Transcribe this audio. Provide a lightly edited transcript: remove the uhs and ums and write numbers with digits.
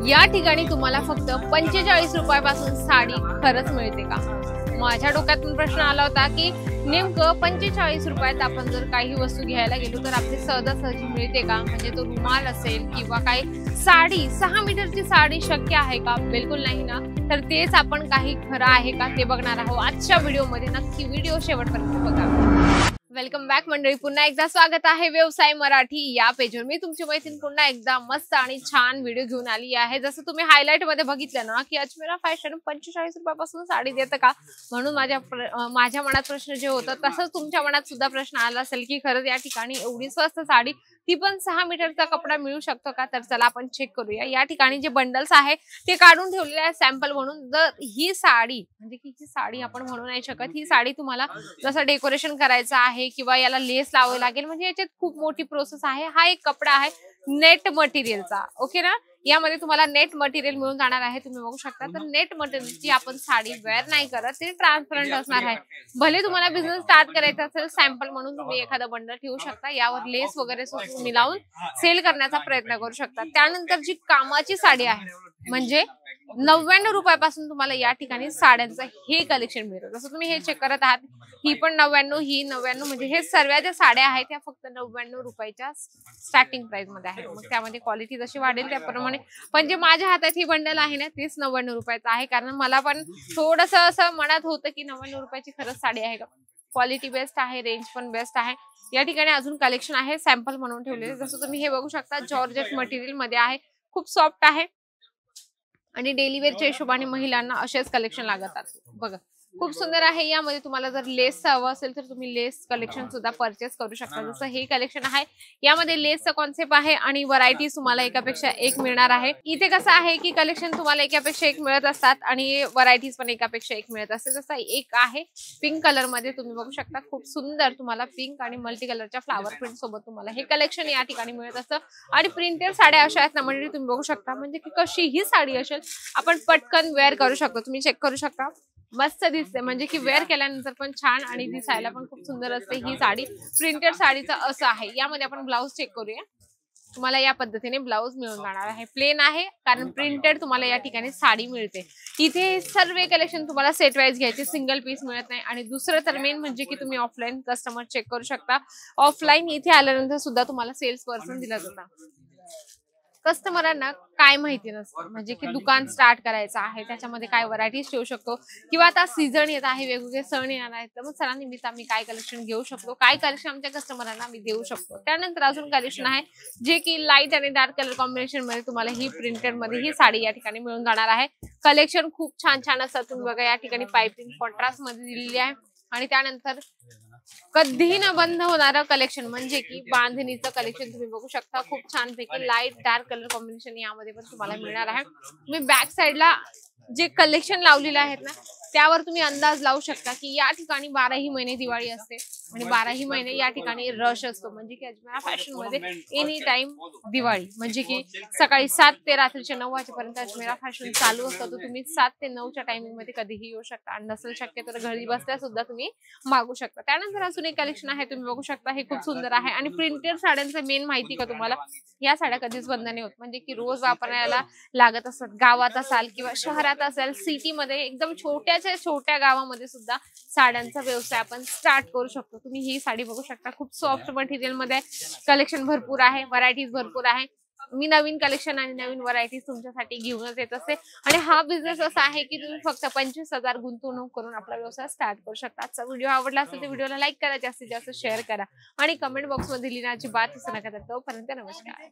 या ठिकाणी तुम्हाला फक्त 45 रुपयापासून साडी खरंच मिळते का? माझ्या डोक्यातून प्रश्न आला होता की नेमकं 45 रुपयात आपण जर काही वस्तू घ्यायला गेलो तर आपली सहजासहजी मिळते का? म्हणजे तो रुमाल असेल किंवा काही साडी 6 मीटरची साडी शक्य आहे का? बिलकुल नाही ना. तर तेच आपण काही खरं आहे का ते बघणार आहोत आजच्या व्हिडिओमध्ये. नक्की व्हिडिओ शेवटपर्यंत बघा. वेलकम बॅक मंडळी, पुन्हा एकदा स्वागत आहे व्यवसाय मराठी या पेजवर. मी तुमची मैत्रीण पुन्हा एकदा मस्त आणि छान व्हिडिओ घेऊन आली आहे. जसं तुम्ही हायलाइट मध्ये बघितलं ना की अजमेरा फॅशन 45 रुपयापासून साडी देतं का, म्हणून माझ्या मनात प्रश्न जे होता तसंच तुमच्या मनात सुद्धा प्रश्न आला असेल की खरंच या ठिकाणी एवढी स्वस्त साडी ती पण 6 मीटरचा कपडा मिळू शकतो का? तर चला आपण चेक करूया. या ठिकाणी जे बंडल्स आहे ते काढून ठेवलेले आहे सॅम्पल म्हणून. जर ही साडी म्हणजे की ही साडी आपण म्हणू नाही शकत, ही साडी तुम्हाला जसं डेकोरेशन करायचं आहे किंवा याला लेस लावावी लागेल, म्हणजे याच्यात खूप मोठी प्रोसेस आहे. हा एक कपडा आहे नेट मटेरियलचा, ओके ना. यामध्ये तुम्हाला नेट मटेरियल मिळून जाणार आहे, तुम्ही बघू शकता. तर नेट मटेरियलची आपण साडी वेअर नाही करत, ती ट्रान्सपरंट असणार आहे. भले तुम्हाला बिझनेस स्टार्ट करायचा असेल सॅम्पल म्हणून तुम्ही एखादा बंडल ठेवू शकता, यावर लेस वगैरे तुम्ही लावून सेल करण्याचा प्रयत्न करू शकता. त्यानंतर जी कामाची साडी आहे म्हणजे 99 रुपयापासून तुम्हाला या ठिकाणी साड्यांचं हे कलेक्शन मिळतं. जसं तुम्ही हे चेक करत आहात, ही पण 99, ही 99, म्हणजे हे सर्व ज्या साड्या आहेत त्या फक्त 99 रुपयाच्या स्टार्टिंग प्राइस मध्ये आहेत. मग त्यामध्ये क्वालिटी जशी वाढेल त्याप्रमाणे. पण जे माझ्या हातात ही बंडल आहे ना तीच 99 रुपयाचं आहे, कारण मला पण थोडंसं असं मनात होतं की 99 रुपयाची खरंच साडी आहे का. क्वालिटी बेस्ट आहे, रेंज पण बेस्ट आहे. या ठिकाणी अजून कलेक्शन आहे सॅम्पल म्हणून ठेवलेले. जसं तुम्ही हे बघू शकता, जॉर्जेट मटेरियल मध्ये आहे, खूप सॉफ्ट आहे आणि डेली वेअरच्या हिशोबाने महिलांना असेच कलेक्शन लागतात. बघा खूप सुंदर आहे. यामध्ये तुम्हाला जर लेस हवं असेल तर तुम्ही लेस कलेक्शन सुद्धा परचेस करू शकता. जसं हे कलेक्शन आहे यामध्ये लेसचा कॉन्सेप्ट आहे आणि व्हरायटी तुम्हाला एकापेक्षा एक मिळणार आहे. इथे कसं आहे की कलेक्शन तुम्हाला एकापेक्षा एक मिळत असतात आणि व्हरायटीज पण एकापेक्षा एक मिळत असते. जसं एक आहे पिंक कलर मध्ये, तुम्ही बघू शकता खूप सुंदर तुम्हाला पिंक आणि मल्टी कलरच्या फ्लावर प्रिंट सोबत तुम्हाला हे कलेक्शन या ठिकाणी मिळत असतं. आणि प्रिंटेड साड्या अशा आहेत ना म्हणजे तुम्ही बघू शकता, म्हणजे की कशी ही साडी असेल आपण पटकन वेअर करू शकतो. तुम्ही चेक करू शकता, मस्त दिसते, म्हणजे की वेअर केल्यानंतर पण छान आणि दिसायला पण खूप सुंदर असते ही साडी. प्रिंटेड साडीचं असं आहे. यामध्ये आपण ब्लाऊज चेक करूया. तुम्हाला या पद्धतीने ब्लाऊज मिळून जाणार आहे. प्लेन आहे कारण प्रिंटेड तुम्हाला या ठिकाणी साडी मिळते. इथे सर्व कलेक्शन तुम्हाला सेट वाईज घ्यायचे, सिंगल पीस मिळत नाही. आणि दुसरं तर मेन म्हणजे की तुम्ही ऑफलाईन कस्टमर चेक करू शकता. ऑफलाईन इथे आल्यानंतर सुद्धा तुम्हाला सेल्स पर्सन दिला जातात. कस्टमरांना काय माहिती नसतं, म्हणजे की दुकान स्टार्ट करायचं आहे, त्याच्यामध्ये काय व्हरायटीज ठेवू शकतो किंवा आता सीझन येत आहे, वेगवेगळे सण येणार आहेत, तर मग सणानिमित्त आम्ही काय कलेक्शन घेऊ शकतो, काय कलेक्शन आमच्या कस्टमरांना आम्ही देऊ शकतो. त्यानंतर अजून कलेक्शन आहे जे की लाईट आणि डार्क कलर कॉम्बिनेशन मध्ये तुम्हाला ही प्रिंटेड मध्ये ही साडी या ठिकाणी मिळून जाणार आहे. कलेक्शन खूप छान छान असतात. तुम्ही बघा या ठिकाणी पाइपिंग कॉन्ट्रास्ट मध्ये दिलेली आहे. आणि त्यानंतर कधी न बंद होणारं कलेक्शन म्हणजे की बांधणीचं कलेक्शन तुम्ही बघू शकता. खूप छान पैकी लाईट डार्क कलर कॉम्बिनेशन यामध्ये पण तुम्हाला मिळणार आहे. तुम्ही बॅक साइडला जे कलेक्शन लावलेले आहेत ना त्यावर तुम्ही अंदाज लावू शकता की या ठिकाणी 12ही महिने दिवाळी असते आणि 12ही महिने या ठिकाणी रश असतो. म्हणजे की अजमेरा फॅशन मध्ये एनी टाइम दिवाळी, म्हणजे की सकाळी 7 ते रात्रीच्या 9 वाजेपर्यंत अजमेरा फॅशन चालू असतं. तर तुम्ही 7 ते 9च्या टायमिंग मध्ये कधीही येऊ शकता. आणि नसेल शक्य तर घरी बसल्या सुद्धा तुम्ही मागू शकता. त्यानंतर अजून एक कलेक्शन आहे, तुम्ही बघू शकता, हे खूप सुंदर आहे. आणि प्रिंटेड साड्यांचं मेन माहिती का तुम्हाला, या साड्या कधीच बंद नाही होत, म्हणजे की रोज वापरायला लागत असतात. गावात असाल किंवा शहरात असाल, सिटी मध्ये एकदम छोट्या गावामध्ये सुद्धा साड्यांचा व्यवसाय आपण स्टार्ट करू शकतो. तुम्ही ही साडी बघू शकता, खूप सॉफ्ट मटेरियल मध्ये, कलेक्शन भरपूर आहे, व्हरायटीज भरपूर आहे. मी नवीन कलेक्शन आणि नवीन व्हरायटीज तुमच्यासाठी घेऊनच येत असते. आणि हा बिझनेस असा आहे की तुम्ही फक्त 25,000 गुंतवणूक करून आपला व्यवसाय स्टार्ट करू शकता. आजचा व्हिडिओ आवडला असेल तर व्हिडिओला लाईक करा, जास्तीत जास्त शेअर करा आणि कमेंट बॉक्स मध्ये लिहिण्याची बात विसरू नका. तोपर्यंत नमस्कार.